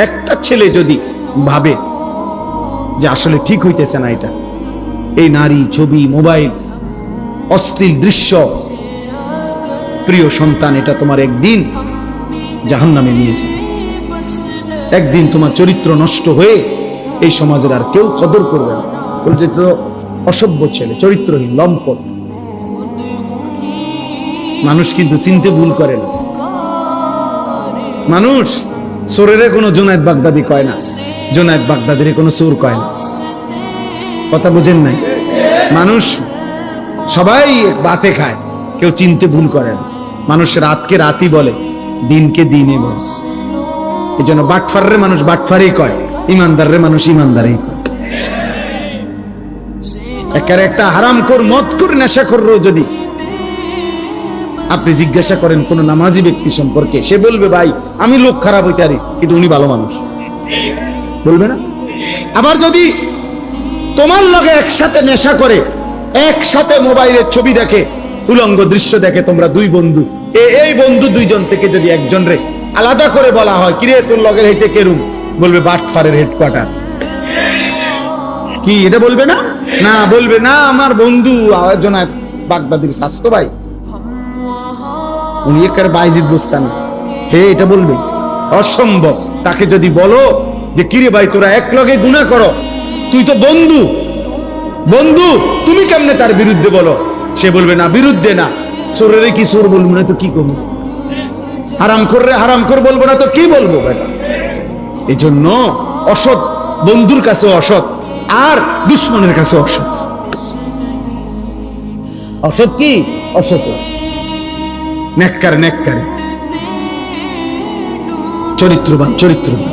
একটা ছেলে যদি ভাবে যে আসলে ঠিক হইতেছে না, এটা এই নারী, ছবি, মোবাইল, অশ্লীল দৃশ্য, প্রিয় সন্তান, এটা তোমার একদিন জাহান্নামে নিয়ে যাবে। একদিন তোমার চরিত্র নষ্ট হয়ে এই সমাজের আর কেউ কদর করবে না। বলছে তো অসভ্য ছেলে, চরিত্রহীন, লম্পট। মানুষ কিন্তু চিনতে ভুল করে না। মানুষ চোরের কোনো জুনায়েদ বাগদাদি কয় না, জুনায়েদ বাগদাদির কোনো চোর কয় না। কথা বুঝেন নাই? মানুষ সবাই বাতে খায়, কেউ চিনতে ভুল করে না। মানুষ রাতকে রাতই বলে, দিনকে দিনে বলে। এই জন্য বাটফাররে মানুষ বাটফারই কয়, ইমানদাররে মানুষ ইমানদারই কয়। একেবারে একটা হারামখোর, মদখোর, নেশাখোরও যদি আপনি জিজ্ঞাসা করেন কোন নামাজি ব্যক্তি সম্পর্কে, সে বলবে ভাই আমি লোক খারাপ হইতে পারি কিন্তু উনি ভালো মানুষ, বলবে না? আবার যদি তোমার লগে একসাথে নেশা করে, একসাথে মোবাইলের ছবি দেখে, উলঙ্গ দৃশ্য দেখে, তোমরা দুই বন্ধু, এই বন্ধু দুইজন থেকে যদি একজন রে আলাদা করে বলা হয় কিরে তোর লগের হইতে কেরুম, বলবে বাটফারের হেডকোয়ার্টার। কি এটা বলবে না? না, বলবে না আমার বন্ধু জনায়েদ বাগদাদির স্বাস্থ্য ভাই, উনি একার বাইজিদ বুঝতাম, হে এটা বলবে? অসম্ভব। তাকে যদি বলো যে কিরে ভাই তোরা এক লগে গুনাহ করো, তুই তো বন্ধু, বন্ধু তুমি কেমনে তার বিরুদ্ধে বলো? সে বলবে না, বিরুদ্ধে না, চোরের কি চোর বলবো না তো কি করবো, হারামখোররে হারামখোর বলবো না তো কি বলবো বেটা? এই জন্য অসৎ বন্ধুর কাছে অসৎ, আর দুশ্মনের কাছে অসৎ। অসৎ কি? অসৎ নেককার, নেককারে, চরিত্রবান, চরিত্রবান।